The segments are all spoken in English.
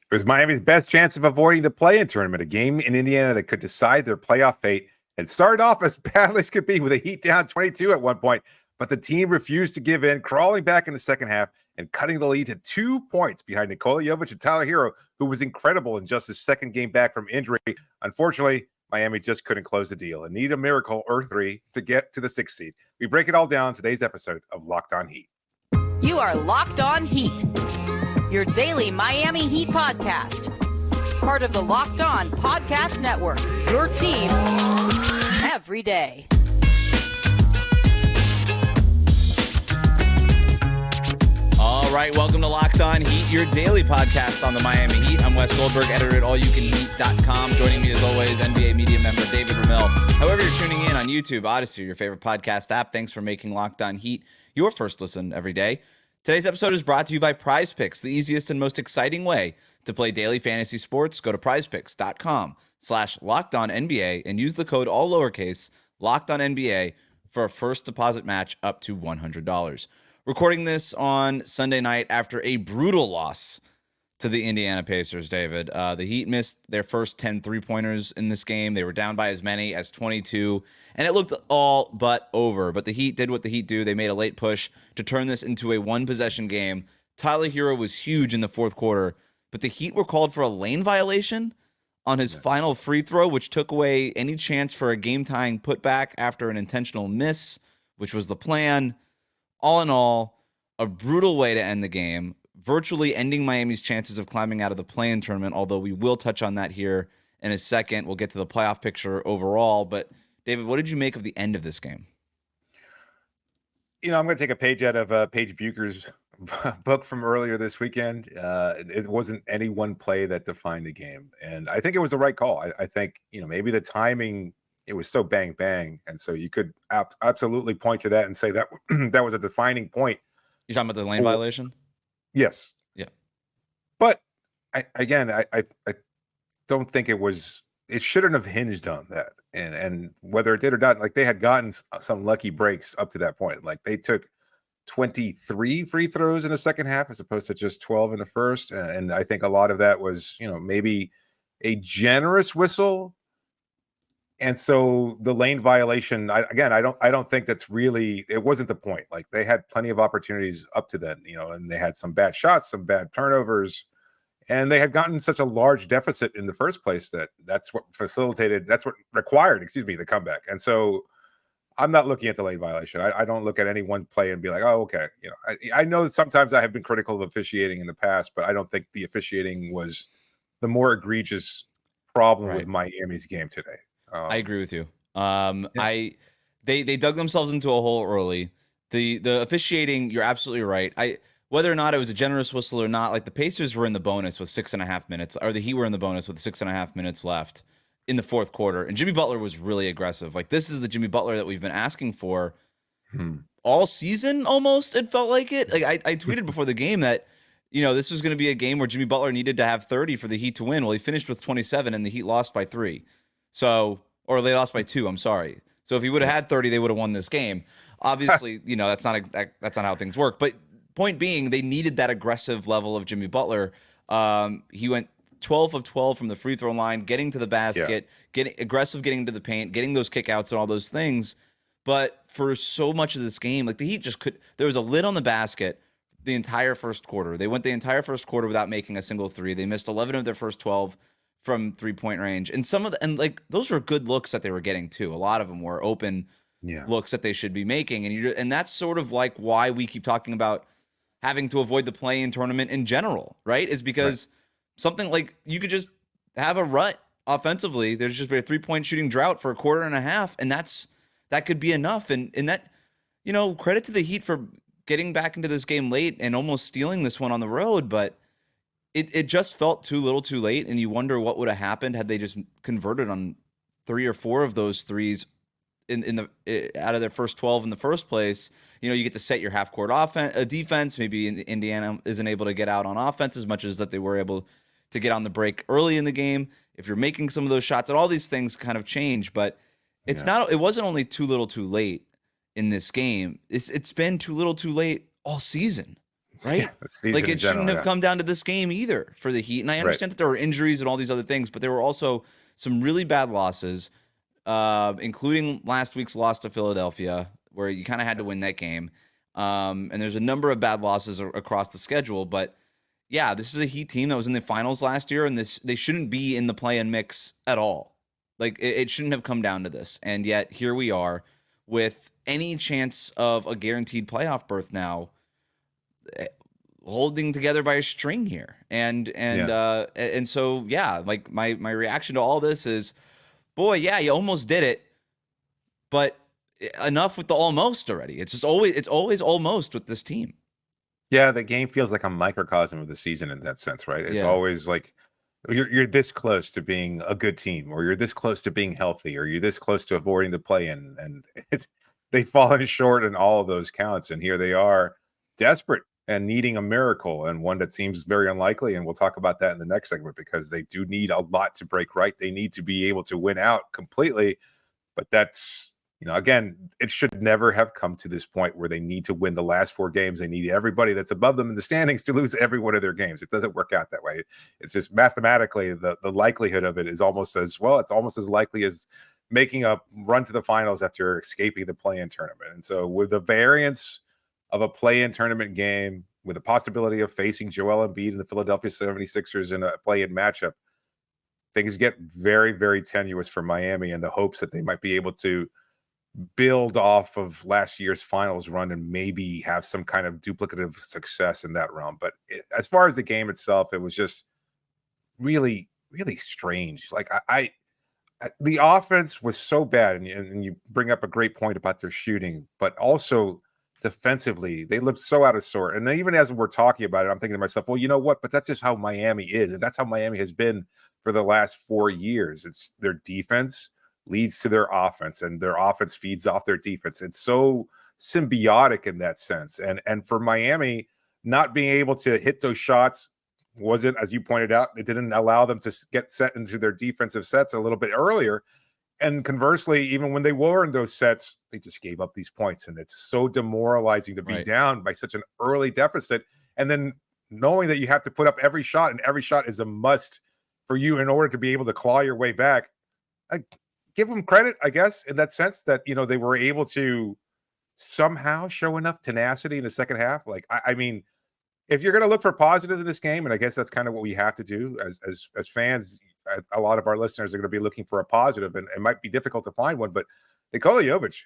It was Miami's best chance of avoiding the play-in tournament, a game in Indiana that could decide their playoff fate. It started off as badly as could be with a Heat down 22 at one point, but the team refused to give in, crawling back in the second half and cutting the lead to 2 points behind Nikola Jovic and Tyler Hero, who was incredible in just his second game back from injury. Unfortunately, Miami just couldn't close the deal and need a miracle or 3 to get to the 6th seed. We break it all down in today's episode of Locked On Heat. You are Locked On Heat, your daily Miami Heat podcast. Part of the Locked On Podcast Network, your team every day. All right, welcome to Locked On Heat, your daily podcast on the Miami Heat. I'm Wes Goldberg, editor at allyoucanheat.com. Joining me as always, NBA media member David Ramil. However you're tuning in on YouTube, Odyssey, your favorite podcast app, thanks for making Locked On Heat your first listen every day. Today's episode is brought to you by Prize Picks, the easiest and most exciting way to play daily fantasy sports. Go to prizepicks.com/LockedOnNBA and use the code all lowercase LockedOnNBA for a first deposit match up to $100. Recording this on Sunday night after a brutal loss to the Indiana Pacers, David. The Heat missed their first 10 three-pointers in this game. They were down by as many as 22, and it looked all but over. But the Heat did what the Heat do. They made a late push to turn this into a one-possession game. Tyler Hero was huge in the fourth quarter, but the Heat were called for a lane violation on his final free throw, which took away any chance for a game-tying putback after an intentional miss, which was the plan. All in all, a brutal way to end the game, virtually ending Miami's chances of climbing out of the play-in tournament, although we will touch on that here in a second. We'll get to the playoff picture overall. But, David, what did you make of the end of this game? You know, I'm going to take a page out of Paige Bucher's book from earlier this weekend. It wasn't any one play that defined the game. And I think it was the right call. I think, you know, maybe the timing, it was so bang, bang. And so you could absolutely point to that and say that that was a defining point. You're talking about the lane violation? Yes. Yeah. But I don't think it shouldn't have hinged on that. And whether it did or not, like they had gotten some lucky breaks up to that point. Like they took 23 free throws in the second half as opposed to just 12 in the first. And I think a lot of that was, you know, maybe a generous whistle. And so the lane violation, I don't think that's really, it wasn't the point. Like they had plenty of opportunities up to then, you know, and they had some bad shots, some bad turnovers, and they had gotten such a large deficit in the first place that's what required the comeback. And so I'm not looking at the lane violation. I don't look at any one play and be like, oh, okay. You know, I know that sometimes I have been critical of officiating in the past, but I don't think the officiating was the more egregious problem with Miami's game today. I agree with you. They dug themselves into a hole early. The officiating, you're absolutely right. Whether or not it was a generous whistle or not, like the Pacers were in the bonus with 6.5 minutes, or the Heat were in the bonus with 6.5 minutes left in the fourth quarter, and Jimmy Butler was really aggressive. Like this is the Jimmy Butler that we've been asking for all season. Almost, it felt like it. Like I tweeted before the game that, you know, this was going to be a game where Jimmy Butler needed to have 30 for the Heat to win. Well, he finished with 27, and the Heat lost by 3. So, or they lost by 2. I'm sorry. So if he would have had 30, they would have won this game. Obviously, you know, that's not how things work. But point being, they needed that aggressive level of Jimmy Butler. He went 12 of 12 from the free throw line, getting to the basket, getting aggressive, getting into the paint, getting those kickouts and all those things. But for so much of this game, like the Heat just there was a lid on the basket the entire first quarter. They went the entire first quarter without making a single three. They missed 11 of their first 12 from 3-point range. And like those were good looks that they were getting too. A lot of them were open looks that they should be making. And that's sort of like why we keep talking about having to avoid the play-in tournament in general, right? Is because something like you could just have a rut offensively. There's just been a 3-point shooting drought for a quarter and a half, and that could be enough. And that, you know, credit to the Heat for getting back into this game late and almost stealing this one on the road, but it just felt too little too late, and you wonder what would have happened had they just converted on 3 or 4 of those threes out of their first 12 in the first place. You know, you get to set your half-court defense. Maybe Indiana isn't able to get out on offense as much as that they were able to get on the break early in the game. If you're making some of those shots, and all these things kind of change, but it wasn't only too little too late in this game. It's been too little too late all season. right? The season Like in it shouldn't general, have come down to this game either for the Heat. And I understand that there were injuries and all these other things, but there were also some really bad losses, including last week's loss to Philadelphia, where you kind of had to win that game. And there's a number of bad losses across the schedule, but yeah, this is a Heat team that was in the finals last year, and they shouldn't be in the play-in mix at all. Like it shouldn't have come down to this, and yet here we are with any chance of a guaranteed playoff berth now, holding together by a string here. And so yeah, like my reaction to all this is, boy, yeah, you almost did it, but enough with the almost already. It's always almost with this team. Yeah, the game feels like a microcosm of the season in that sense, right? It's always like you're this close to being a good team, or you're this close to being healthy, or you're this close to avoiding the play-in, and they've fallen short in all of those counts. And here they are, desperate and needing a miracle, and one that seems very unlikely. And we'll talk about that in the next segment, because they do need a lot to break right. They need to be able to win out completely, but that's, again, it should never have come to this point where they need to win the last 4 games. They need everybody that's above them in the standings to lose every one of their games. It doesn't work out that way. It's just mathematically the likelihood of it is almost as well. It's almost as likely as making a run to the finals after escaping the play-in tournament. And so with the variance of a play-in tournament game, with the possibility of facing Joel Embiid and the Philadelphia 76ers in a play-in matchup, things get very, very tenuous for Miami, in the hopes that they might be able to build off of last year's finals run and maybe have some kind of duplicative success in that realm. But as far as the game itself, it was just really, really strange. Like the offense was so bad, and you bring up a great point about their shooting, but also defensively, they looked so out of sort. And even as we're talking about it, I'm thinking to myself, well, you know what? But that's just how Miami is, and that's how Miami has been for the last 4 years. It's their defense leads to their offense, and their offense feeds off their defense. It's so symbiotic in that sense. And for Miami, not being able to hit those shots wasn't, as you pointed out, it didn't allow them to get set into their defensive sets a little bit earlier. And conversely, even when they were in those sets, they just gave up these points. And it's so demoralizing to be down by such an early deficit. And then knowing that you have to put up every shot, and every shot is a must for you in order to be able to claw your way back. I give them credit, I guess, in that sense that, they were able to somehow show enough tenacity in the second half. Like, I mean, if you're going to look for positive in this game, and I guess that's kind of what we have to do as fans, a lot of our listeners are going to be looking for a positive, and it might be difficult to find one, but Nikola Jovic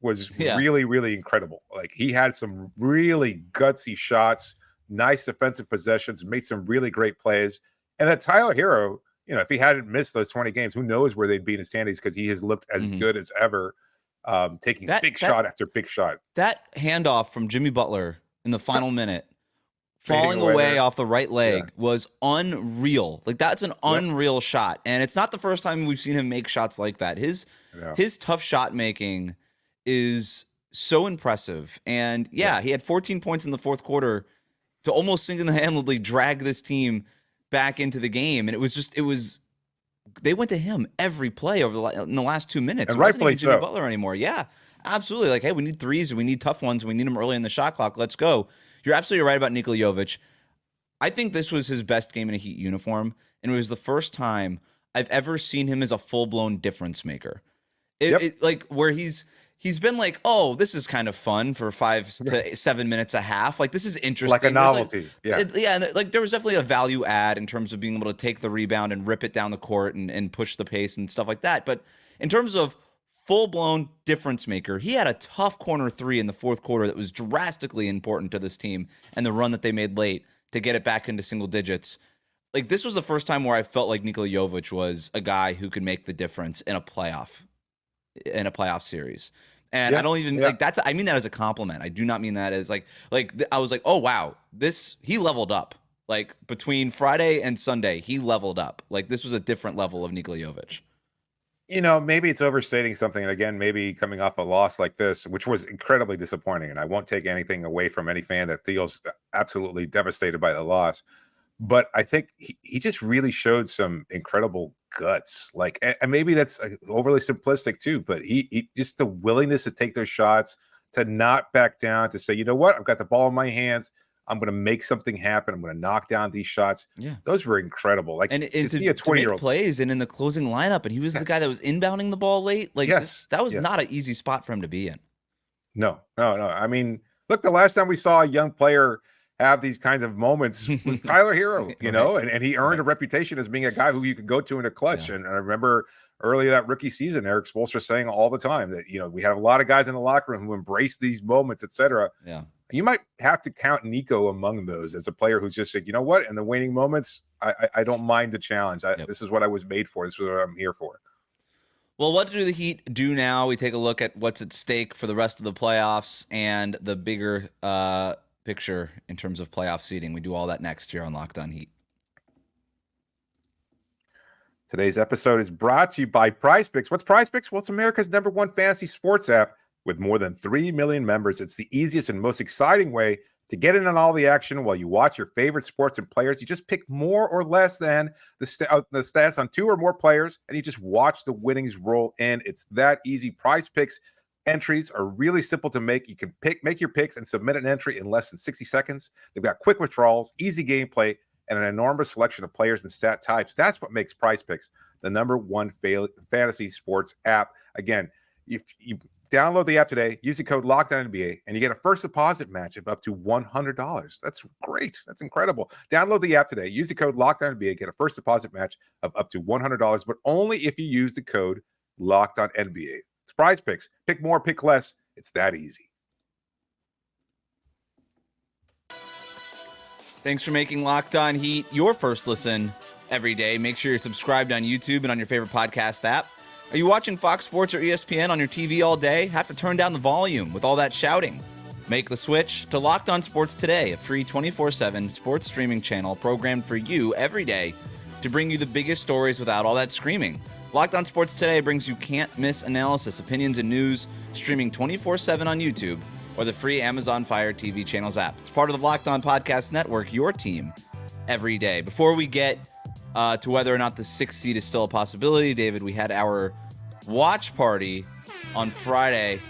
was really, really incredible. Like, he had some really gutsy shots, nice defensive possessions, made some really great plays. And that Tyler Hero, if he hadn't missed those 20 games, who knows where they'd be in the standings, because he has looked as good as ever, taking big shot after big shot. That handoff from Jimmy Butler in the final minute, falling away off the right leg, was unreal. Like, that's an unreal shot. And it's not the first time we've seen him make shots like that. His tough shot making is so impressive. And he had 14 points in the fourth quarter to almost single-handedly drag this team back into the game. And they went to him every play in the last 2 minutes. And rightfully Jimmy so. Butler anymore. Yeah, absolutely. Like, hey, we need threes, and we need tough ones, and we need them early in the shot clock. Let's go. You're absolutely right about Nikola Jovic. I think this was his best game in a Heat uniform, and it was the first time I've ever seen him as a full-blown difference maker. Like, where he's been like, oh, this is kind of fun for 5 to 7 minutes a half. Like, this is interesting. Like a novelty. And like, there was definitely a value add in terms of being able to take the rebound and rip it down the court and push the pace and stuff like that. But in terms of full-blown difference maker, he had a tough corner 3 in the fourth quarter that was drastically important to this team and the run that they made late to get it back into single digits. Like, this was the first time where I felt like Nikola Jovic was a guy who could make the difference in a playoff series. And I don't even like I mean that as a compliment. I do not mean that as like I was like, oh wow, he leveled up. Like, between Friday and Sunday, he leveled up. Like, this was a different level of Nikola Jovic. Maybe it's overstating something. And again, maybe coming off a loss like this, which was incredibly disappointing. And I won't take anything away from any fan that feels absolutely devastated by the loss. But I think he just really showed some incredible guts. Like, and maybe that's overly simplistic too, but he just the willingness to take those shots, to not back down, to say, you know what, I've got the ball in my hands. I'm going to make something happen. I'm going to knock down these shots. Yeah. Those were incredible. Like and to see a 20-year-old plays and in the closing lineup, and he was the guy that was inbounding the ball late. Like that was not an easy spot for him to be in. No. I mean, look, the last time we saw a young player have these kinds of moments was Tyler Hero, you know, and he earned a reputation as being a guy who you could go to in a clutch. And I remember early that rookie season, Eric Spoelstra saying all the time that, you know, we have a lot of guys in the locker room who embrace these moments, etc. Yeah. You might have to count Nico among those as a player who's just like, you know what, in the waning moments, I don't mind the challenge. This is what I was made for. This is what I'm here for. Well, what do the Heat do now? We take a look at what's at stake for the rest of the playoffs and the bigger picture in terms of playoff seeding. We do all that next here on Locked On Heat. Today's episode is brought to you by PrizePicks. What's PrizePicks? Well, it's America's #1 fantasy sports app with more than 3 million members. It's the easiest and most exciting way to get in on all the action while you watch your favorite sports and players. You just pick more or less than the stats on 2 or more players, and you just watch the winnings roll in. It's that easy. PrizePicks entries are really simple to make. You can make your picks and submit an entry in less than 60 seconds. They've got quick withdrawals, easy gameplay, and an enormous selection of players and stat types. That's what makes PrizePicks the #1 fantasy sports app. Again, if you download the app today, use the code LOCKEDONNBA, and you get a first deposit match of up to $100. That's great. That's incredible. Download the app today. Use the code LOCKEDONNBA, get a first deposit match of up to $100, but only if you use the code LOCKEDONNBA. It's PrizePicks. Pick more, pick less. It's that easy. Thanks for making Locked On Heat your first listen every day. Make sure you're subscribed on YouTube and on your favorite podcast app. Are you watching Fox Sports or ESPN on your TV all day? Have to turn down the volume with all that shouting. Make the switch to Locked On Sports Today, a free 24/7 sports streaming channel programmed for you every day to bring you the biggest stories without all that screaming. Locked On Sports Today brings you can't-miss analysis, opinions, and news, streaming 24/7 on YouTube or the free Amazon Fire TV channels app. It's part of the Locked On Podcast Network, your team every day. Before we get to whether or not the 6th seed is still a possibility, David, we had our watch party on Friday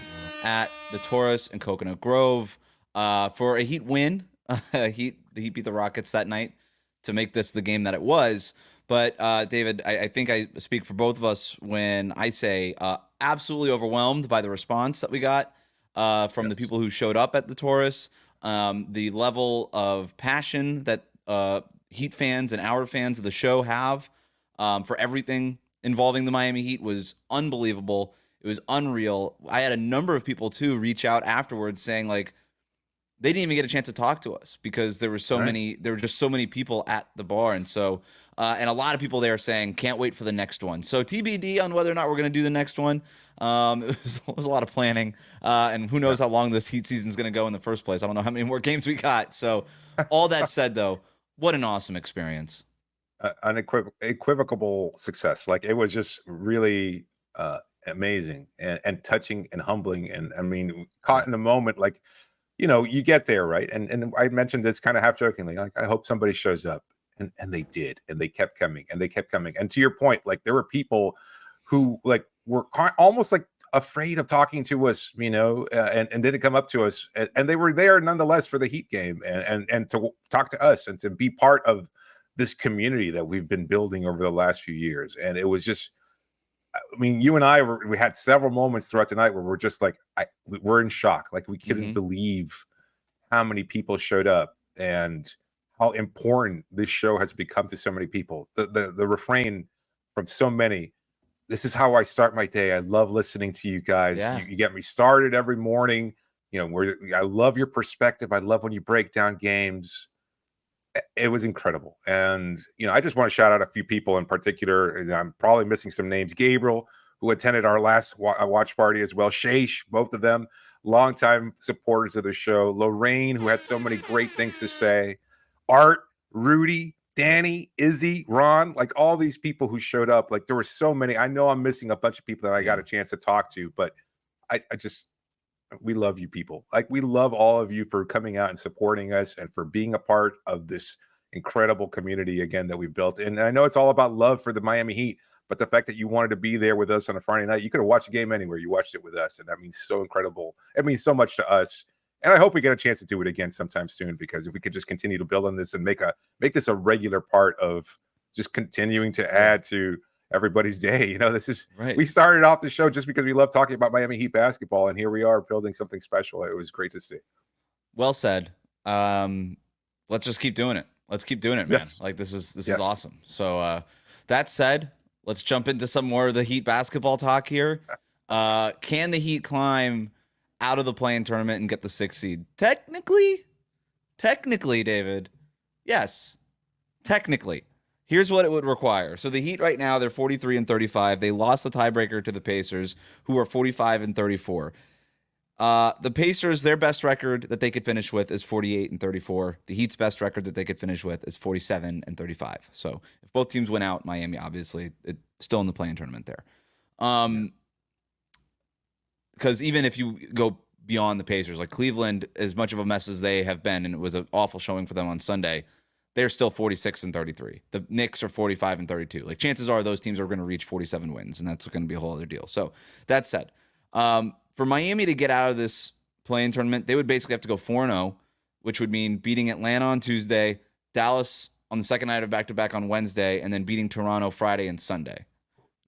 at the Taurus in Coconut Grove for a Heat win. The Heat beat the Rockets that night to make this the game that it was. But David, I think I speak for both of us when I say absolutely overwhelmed by the response that we got from the people who showed up at the Taurus. The level of passion that Heat fans and our fans of the show have for everything involving the Miami Heat was unbelievable. It was unreal. I had a number of people too reach out afterwards saying like they didn't even get a chance to talk to us because there were just so many people at the bar. And so and a lot of people there saying can't wait for the next one. So TBD on whether or not we're going to do the next one. It was a lot of planning, and who knows how long this Heat season is going to go in the first place. I don't know how many more games we got. So all that said, though, what an awesome experience. Unequivocal success. Like it was just really amazing and touching and humbling. And I mean, caught in a moment, like, you know, you get there, right? And I mentioned this kind of half jokingly, like, I hope somebody shows up. And they did, and they kept coming, and they kept coming. And to your point, like there were people who like were almost like afraid of talking to us, you know, and didn't come up to us, and they were there nonetheless for the Heat game and to talk to us and to be part of this community that we've been building over the last few years. And it was just, I mean, you and I we had several moments throughout the night where we're just like, we're in shock. Like we couldn't believe how many people showed up and how important this show has become to so many people. The refrain from so many, this is how I start my day. I love listening to you guys. Yeah. You get me started every morning. You know, I love your perspective. I love when you break down games. It was incredible. And, you know, I just want to shout out a few people in particular. And I'm probably missing some names. Gabriel, who attended our last watch party as well. Shaish, both of them, longtime supporters of the show. Lorraine, who had so many great things to say. Art, Rudy, Danny, Izzy, Ron, like all these people who showed up. Like there were so many. I know I'm missing a bunch of people that I got a chance to talk to, but we love you people. Like we love all of you for coming out and supporting us and for being a part of this incredible community again that we've built. And I know it's all about love for the Miami Heat, but the fact that you wanted to be there with us on a Friday night, you could have watched the game anywhere. You watched it with us, and that means so incredible. It means so much to us. And I hope we get a chance to do it again sometime soon, because if we could just continue to build on this and make this a regular part of just continuing to add to everybody's day. This is right. We started off the show just because we love talking about Miami Heat basketball, and here we are building something special. It was great to see. Well said. Let's just keep doing it. Let's keep doing it, man. Yes. Like this is awesome. So that said, let's jump into some more of the Heat basketball talk here. Can the Heat climb out of the play-in tournament and get the 6th seed? Technically, David, yes. Technically. Here's what it would require. So the Heat right now, they're 43-35. They lost the tiebreaker to the Pacers, who are 45-34. The Pacers, their best record that they could finish with is 48-34. The Heat's best record that they could finish with is 47-35. So if both teams win out, Miami obviously it's still in the play-in tournament there. Because even if you go beyond the Pacers, like Cleveland, as much of a mess as they have been, and it was an awful showing for them on Sunday, they're still 46-33. The Knicks are 45-32. Like chances are those teams are going to reach 47 wins, and that's going to be a whole other deal. So that said, for Miami to get out of this play-in tournament, they would basically have to go 4-0, which would mean beating Atlanta on Tuesday, Dallas on the second night of back-to-back on Wednesday, and then beating Toronto Friday and Sunday.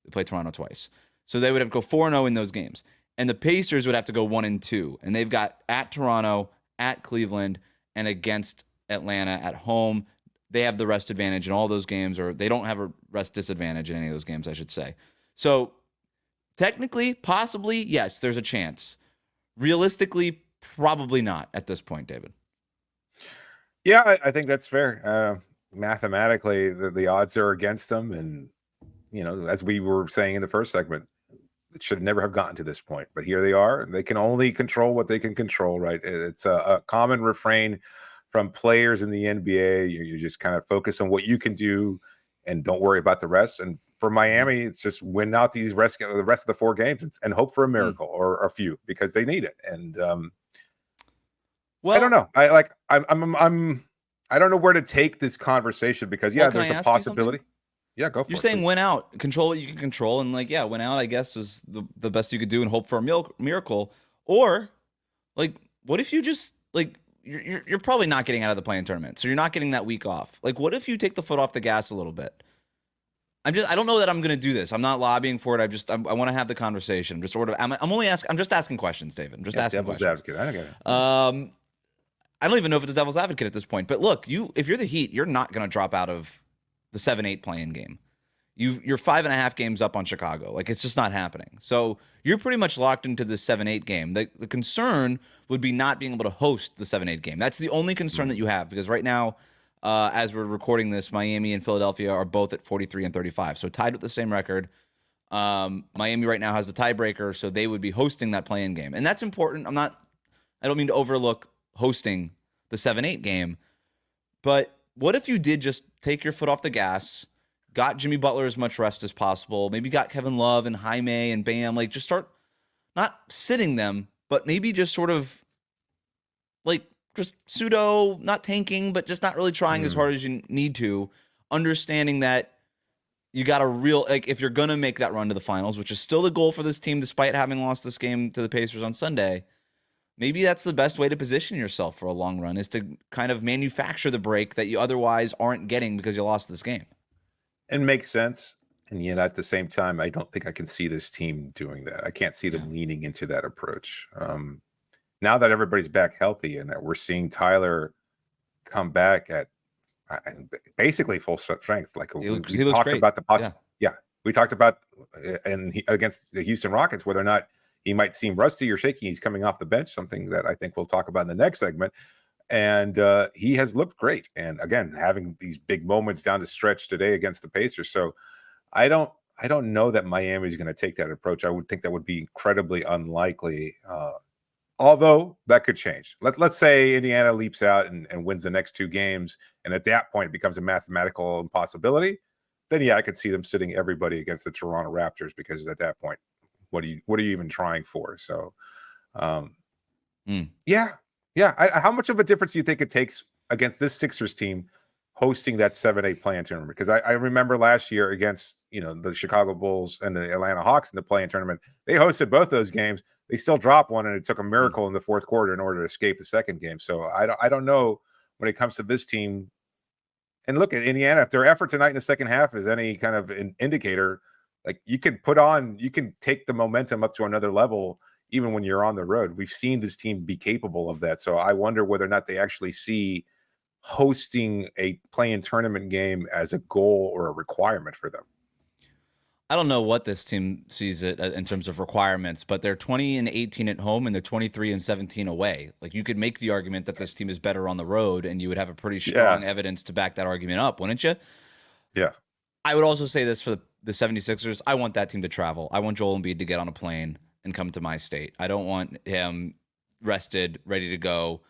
They play Toronto twice. So they would have to go 4-0 in those games. And the Pacers would have to go 1-2. And they've got at Toronto, at Cleveland, and against Atlanta at home. They have the rest advantage in all those games, or they don't have a rest disadvantage in any of those games, I should say. So technically, possibly, yes, there's a chance. Realistically, probably not at this point, David. Yeah, I think that's fair. Mathematically, the odds are against them. And, as we were saying in the first segment, it should never have gotten to this point. But here they are. They can only control what they can control, right? It's a common refrain from players in the NBA. You just kind of focus on what you can do and don't worry about the rest. And for Miami, it's just win out the rest of the 4 games and hope for a miracle or a few, because they need it. And well, I don't know. I don't know where to take this conversation, because there's a possibility. Yeah, go for it. You're saying please. Win out, control what you can control, and win out, I guess, is the best you could do and hope for a miracle. Or what if you just you're probably not getting out of the play-in tournament, so you're not getting that week off. What if you take the foot off the gas a little bit? I don't know that I'm going to do this. I'm not lobbying for it. I want to have the conversation. I'm just asking questions, David. I'm just asking devil's questions. Advocate. I don't get it. I don't even know if it's a devil's advocate at this point. But look, if you're the Heat, you're not going to drop out of the 7-8 play-in game. You're 5.5 games up on Chicago. It's just not happening. So you're pretty much locked into the 7-8 game. The concern would be not being able to host the 7-8 game. That's the only concern that you have, because right now, as we're recording this, Miami and Philadelphia are both at 43-35, so tied with the same record. Miami right now has the tiebreaker, so they would be hosting that play-in game, and that's important. I don't mean to overlook hosting the 7-8 game, but what if you did just take your foot off the gas, got Jimmy Butler as much rest as possible, maybe got Kevin Love and Jaime and Bam, just start not sitting them, but maybe just sort of just pseudo, not tanking, but just not really trying as hard as you need to, understanding that you got a real, if you're going to make that run to the finals, which is still the goal for this team, despite having lost this game to the Pacers on Sunday, maybe that's the best way to position yourself for a long run, is to kind of manufacture the break that you otherwise aren't getting because you lost this game. And makes sense. And yet at the same time, I don't think I can see this team doing that. I can't see them leaning into that approach. Now that everybody's back healthy and that we're seeing Tyler come back at basically full strength, we talked about we talked about against the Houston Rockets, whether or not he might seem rusty or shaky. He's coming off the bench, something that I think we'll talk about in the next segment. And he has looked great. And again, having these big moments down the stretch today against the Pacers. So I don't know that Miami is going to take that approach. I would think that would be incredibly unlikely. Although that could change. Let's say Indiana leaps out and wins the next 2 games, and at that point it becomes a mathematical impossibility. Then I could see them sitting everybody against the Toronto Raptors, because at that point, what are you even trying for? So, how much of a difference do you think it takes against this Sixers team hosting that 7-8 play-in tournament, because I remember last year against the Chicago Bulls and the Atlanta Hawks in the play-in tournament, they hosted both those games. They still dropped one, and it took a miracle in the fourth quarter in order to escape the second game. So I don't know when it comes to this team. And look at Indiana, if their effort tonight in the second half is any kind of an indicator, like you can take the momentum up to another level even when you're on the road. We've seen this team be capable of that. So I wonder whether or not they actually see hosting a play-in tournament game as a goal or a requirement for them. I don't know what this team sees it in terms of requirements, but they're 20-18 at home and they're 23-17 away. Like, you could make the argument that this team is better on the road, and you would have a pretty strong evidence to back that argument up, wouldn't you? Yeah. I would also say this for the 76ers. I want that team to travel. I want Joel Embiid to get on a plane and come to my state. I don't want him rested, ready to go,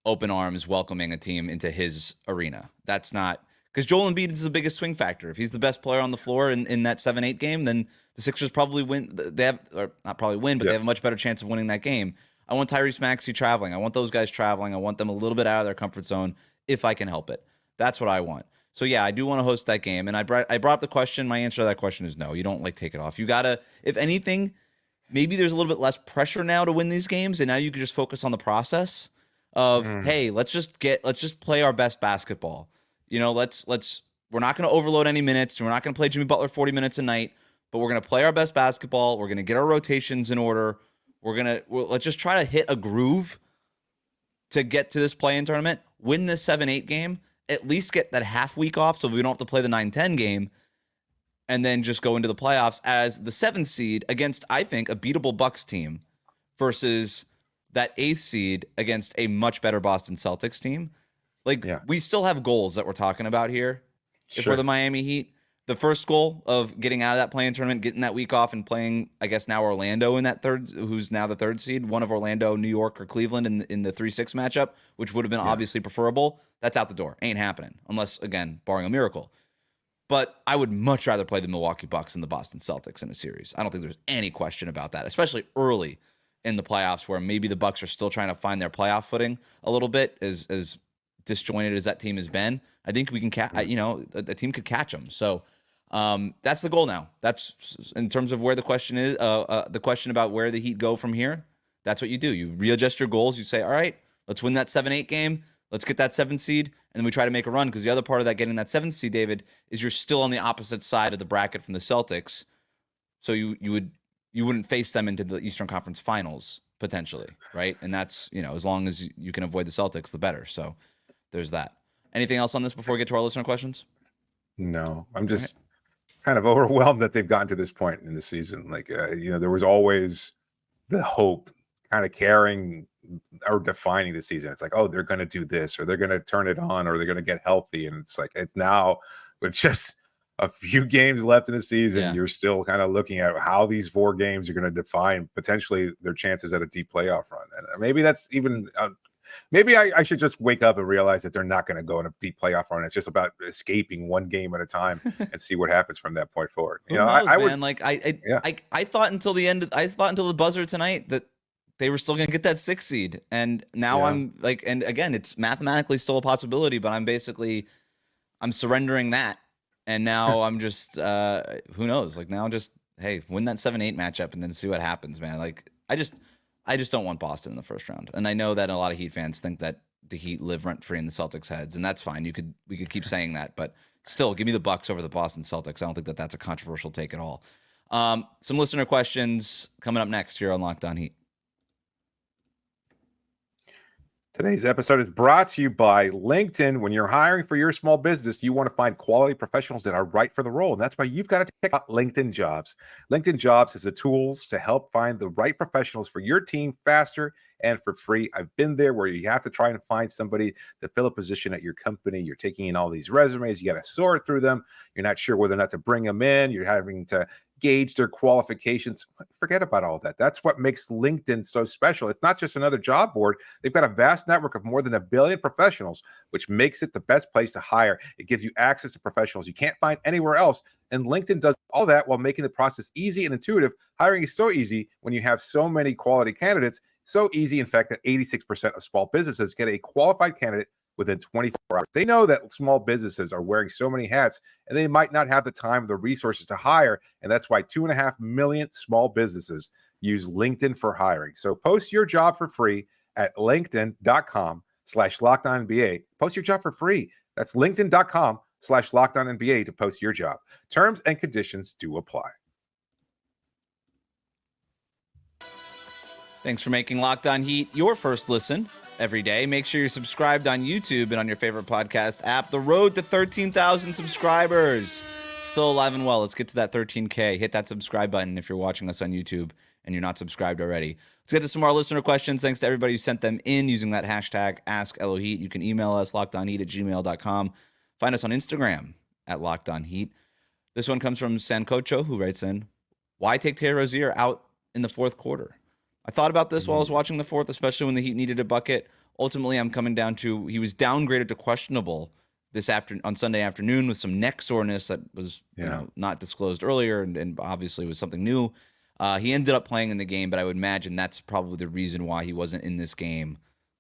open arms, welcoming a team into his arena. That's not, because Joel Embiid is the biggest swing factor. If he's the best player on the floor in that 7-8 game, then the Sixers probably win. They have, or not probably win, but they have a much better chance of winning that game. I want Tyrese Maxey traveling. I want those guys traveling. I want them a little bit out of their comfort zone if I can help it. That's what I want. So yeah, I do want to host that game. And I brought up the question. My answer to that question is no. You don't take it off. You gotta, if anything, maybe there's a little bit less pressure now to win these games, and now you can just focus on the process of, hey, let's just play our best basketball. We're not going to overload any minutes. We're not going to play Jimmy Butler 40 minutes a night, but we're going to play our best basketball. We're going to get our rotations in order. Let's just try to hit a groove to get to this play-in tournament, win this 7-8 game, at least get that half week off so we don't have to play the 9-10 game, and then just go into the playoffs as the 7th seed against, I think, a beatable Bucks team versus that 8th seed against a much better Boston Celtics team. We still have goals that we're talking about here. If we're the Miami Heat, the first goal of getting out of that play-in tournament, getting that week off and playing, I guess now Orlando in that third, who's now the 3rd seed, one of Orlando, New York, or Cleveland in the 3-6 matchup, which would have been obviously preferable. That's out the door. Ain't happening. Unless, again, barring a miracle. But I would much rather play the Milwaukee Bucks than the Boston Celtics in a series. I don't think there's any question about that, especially early in the playoffs where maybe the Bucks are still trying to find their playoff footing a little bit, as disjointed as that team has been. I think we can a team could catch them. So that's the goal now. That's in terms of where the question is, the question about where the Heat go from here. That's what you do. You readjust your goals. You say, all right, let's win that 7-8 game. Let's get that 7th seed, and then we try to make a run, because the other part of that getting that 7th seed, David, is you're still on the opposite side of the bracket from the Celtics. So you wouldn't face them into the Eastern Conference Finals potentially, right? And that's, as long as you can avoid the Celtics, the better. So there's that. Anything else on this before we get to our listener questions? No, I'm just kind of overwhelmed that they've gotten to this point in the season. There was always the hope kind of carrying or defining the season. It's like, oh, they're going to do this, or they're going to turn it on, or they're going to get healthy. And it's like, it's now with just a few games left in the season, you're still kind of looking at how these 4 games are going to define potentially their chances at a deep playoff run. And maybe that's even maybe I should just wake up and realize that they're not going to go in a deep playoff run. It's just about escaping one game at a time and see what happens from that point forward. I thought until the end. I thought until the buzzer tonight that they were still going to get that 6th seed, and now I'm like, and again, it's mathematically still a possibility, but I'm surrendering that, and now I'm just who knows? Now just, hey, win that 7-8 matchup and then see what happens, man. I just don't want Boston in the first round. And I know that a lot of Heat fans think that the Heat live rent-free in the Celtics' heads, and that's fine. We could keep saying that, but still, give me the Bucks over the Boston Celtics. I don't think that that's a controversial take at all. Some listener questions coming up next here on Locked On Heat. Today's episode is brought to you by LinkedIn. When you're hiring for your small business, you want to find quality professionals that are right for the role. And that's why you've got to check out LinkedIn Jobs. LinkedIn Jobs has the tools to help find the right professionals for your team faster and for free. I've been there where you have to try and find somebody to fill a position at your company. You're taking in all these resumes. You got to sort through them. You're not sure whether or not to bring them in. You're having to gauge their qualifications. Forget about all that. That's what makes LinkedIn so special. It's not just another job board. They've got a vast network of more than 1 billion professionals, which makes it the best place to hire. It gives you access to professionals you can't find anywhere else. And LinkedIn does all that while making the process easy and intuitive. Hiring is so easy when you have so many quality candidates. So easy, in fact, that 86% of small businesses get a qualified candidate within 24 hours. They know that small businesses are wearing so many hats and they might not have the time or the resources to hire. And that's why 2.5 million small businesses use LinkedIn for hiring. So post your job for free at linkedin.com/LockedOnNBA. Post your job for free. That's linkedin.com/LockedOnNBA to post your job. Terms and conditions do apply. Thanks for making Locked On Heat your first listen every day. Make sure you're subscribed on YouTube and on your favorite podcast app. The road to 13,000 subscribers still alive and well. Let's get to that 13K. Hit that subscribe button if you're watching us on YouTube and you're not subscribed already. Let's get to some more listener questions. Thanks to everybody who sent them in using that hashtag AskLOHeat. You can email us, lockedonheat@gmail.com. Find us on Instagram at LockedOnHeat. This one comes from Sancocho, who writes in, why take Terry Rozier out in the fourth quarter? I thought about this while I was watching the fourth, especially when the Heat needed a bucket. Ultimately, I'm coming down to he was downgraded to questionable on Sunday afternoon with some neck soreness that was not disclosed earlier and obviously was something new. He ended up playing in the game, but I would imagine that's probably the reason why he wasn't in this game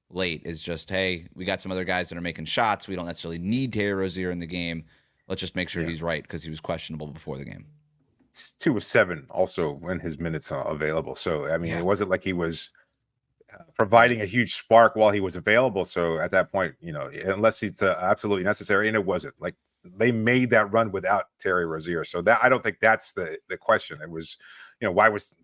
late is just, hey, we got some other guys that are making shots. We don't necessarily need Terry Rozier in the game. Let's just make sure he's right because he was questionable before the game. 2 of 7 also when his minutes are available. So, I mean, it wasn't like he was providing a huge spark while he was available. So at that point, unless it's absolutely necessary, and it wasn't like they made that run without Terry Rozier. So that I don't think that's the question. It was,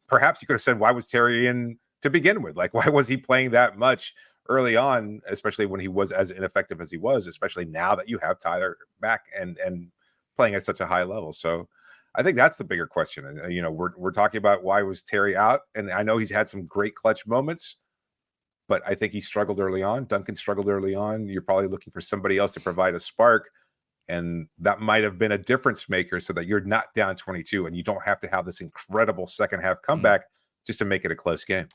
perhaps you could have said, why was Terry in to begin with? Like, why was he playing that much early on, especially when he was as ineffective as he was, especially now that you have Tyler back and playing at such a high level. So I think that's the bigger question. We're talking about why was Terry out, and I know he's had some great clutch moments, but I think he struggled early on. Duncan struggled early on. You're probably looking for somebody else to provide a spark, and that might have been a difference maker so that you're not down 22 and you don't have to have this incredible second half comeback just to make it a close game.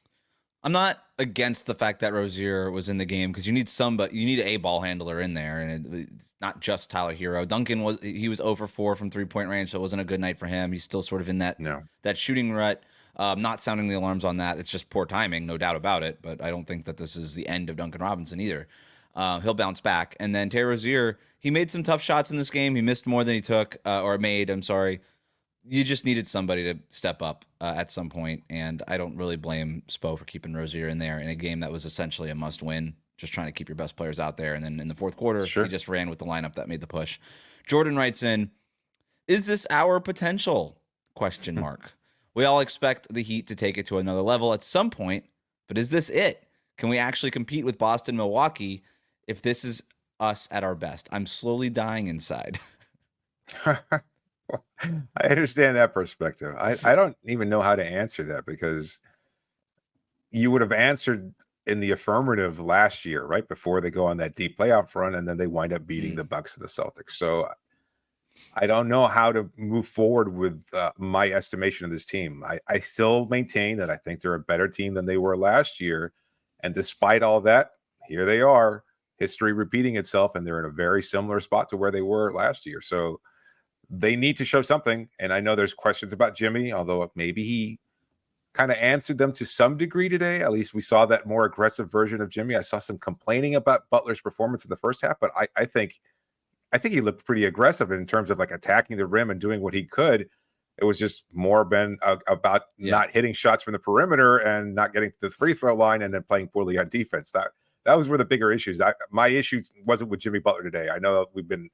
I'm not against the fact that Rozier was in the game because you need a ball handler in there, and it's not just Tyler Hero. Duncan was 0 for 4 from 3-point range, so it wasn't a good night for him. He's still sort of in that shooting rut. Not sounding the alarms on that. It's just poor timing, no doubt about it. But I don't think that this is the end of Duncan Robinson either. He'll bounce back. And then Terry Rozier, he made some tough shots in this game. He missed more than he took or made. I'm sorry. You just needed somebody to step up at some point, and I don't really blame Spo for keeping Rozier in there in a game that was essentially a must-win, just trying to keep your best players out there. And then in the fourth quarter, he just ran with the lineup that made the push. Jordan writes in, is this our potential? ? We all expect the Heat to take it to another level at some point, but is this it? Can we actually compete with Boston, Milwaukee if this is us at our best? I'm slowly dying inside. I understand that perspective. I don't even know how to answer that because you would have answered in the affirmative last year, right before they go on that deep playoff run, and then they wind up beating the Bucks and the Celtics. So I don't know how to move forward with my estimation of this team. I still maintain that I think they're a better team than they were last year. And despite all that, here they are, history repeating itself, and they're in a very similar spot to where they were last year. So they need to show something. And I know there's questions about Jimmy, although maybe he kind of answered them to some degree today. At least we saw that more aggressive version of Jimmy. I saw some complaining about Butler's performance in the first half, but I think he looked pretty aggressive in terms of like attacking the rim and doing what he could. It was just more been about not hitting shots from the perimeter and not getting to the free throw line and then playing poorly on defense. That was where the bigger issues. My issue wasn't with Jimmy Butler today. I know we've been,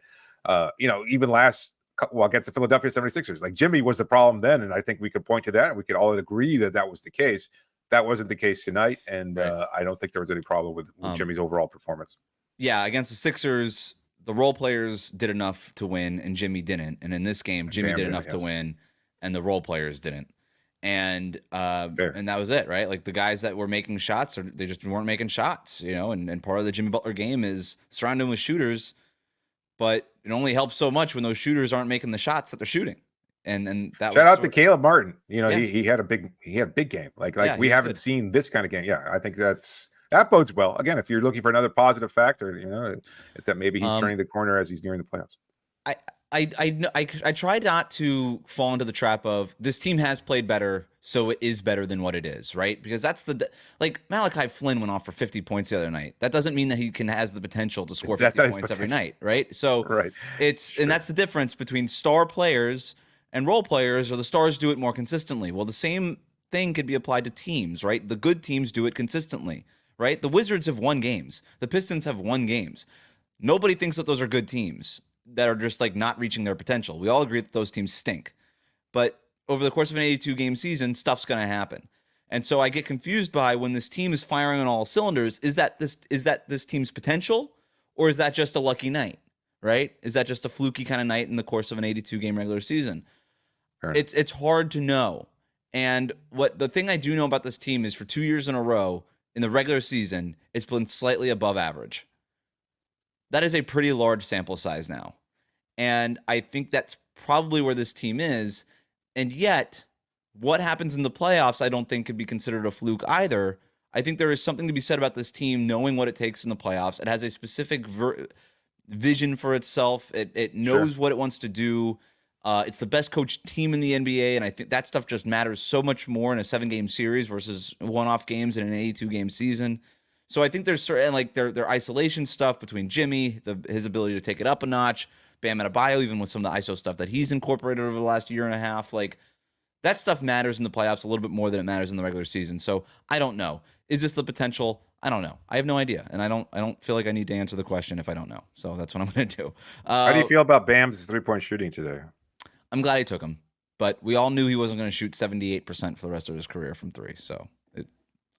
even against the Philadelphia 76ers, like Jimmy was the problem then. And I think we could point to that and we could all agree that was the case. That wasn't the case tonight. And I don't think there was any problem with Jimmy's overall performance. Yeah. Against the Sixers, the role players did enough to win and Jimmy didn't. And in this game, Jimmy did enough to win and the role players didn't. And and that was it, right? Like the guys that were making shots, they just weren't making shots, and part of the Jimmy Butler game is surrounding him with shooters, but it only helps so much when those shooters aren't making the shots that they're shooting. And that shout out to Caleb Martin. He had a big game. Like we haven't seen this kind of game. Yeah, I think that bodes well. Again, if you're looking for another positive factor, it's that maybe he's turning the corner as he's nearing the playoffs. I try not to fall into the trap of this team has played better, so it is better than what it is, right? Because that's like Malachi Flynn went off for 50 points the other night. That doesn't mean that he has the potential to score 50 points every night, right? So Right. and that's the difference between star players and role players, or the stars do it more consistently. Well, the same thing could be applied to teams, right? The good teams do it consistently, right? The Wizards have won games. The Pistons have won games. Nobody thinks that those are good teams that are just like not reaching their potential. We all agree that those teams stink. But over the course of an 82 game season, stuff's going to happen. And so I get confused by when this team is firing on all cylinders, is that this team's potential, or is that just a lucky night, right? Is that just a fluky kind of night in the course of an 82 game regular season? Sure. It's hard to know. And what the thing I do know about this team is for 2 years in a row in the regular season, it's been slightly above average. That is a pretty large sample size now. And I think that's probably where this team is. And yet, what happens in the playoffs, I don't think could be considered a fluke either. I think there is something to be said about this team knowing what it takes in the playoffs. It has a specific vision for itself. It knows what it wants to do. It's the best coached team in the NBA, and I think that stuff just matters so much more in a 7-game series versus one-off games in an 82-game season. So I think there's certain like their isolation stuff between Jimmy, his ability to take it up a notch, Bam Adebayo, even with some of the ISO stuff that he's incorporated over the last year and a half, like that stuff matters in the playoffs a little bit more than it matters in the regular season. So I don't know. Is this the potential? I don't know. I have no idea, and I don't feel like I need to answer the question if I don't know. So that's what I'm going to do. How do you feel about Bam's 3-point shooting today? I'm glad he took him, but we all knew he wasn't going to shoot 78% for the rest of his career from three. So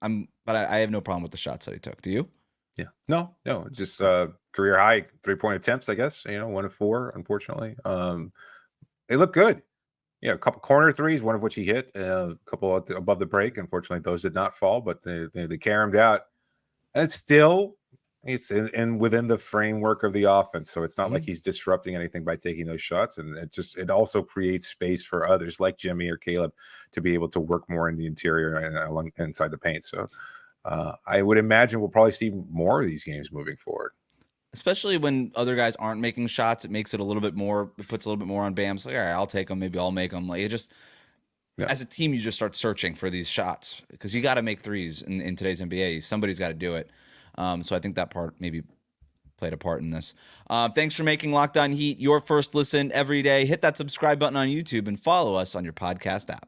I have no problem with the shots that he took. Do you? Yeah. No, just career high 3-point attempts, I guess, 1 of 4, unfortunately. They look good. Yeah, a couple corner threes, one of which he hit, a couple above the break. Unfortunately, those did not fall, but they caromed out. And it's in within the framework of the offense, so it's not like he's disrupting anything by taking those shots, and it also creates space for others like Jimmy or Caleb to be able to work more in the interior and along inside the paint. So I would imagine we'll probably see more of these games moving forward, especially when other guys aren't making shots. It makes it a little bit more. It puts a little bit more on Bam. So, all right, I'll take them. Maybe I'll make them. Like it just. Yeah. As a team, you just start searching for these shots because you got to make threes in today's NBA. Somebody's got to do it. So I think that part maybe played a part in this. Thanks for making Locked On Heat your first listen every day. Hit that subscribe button on YouTube and follow us on your podcast app.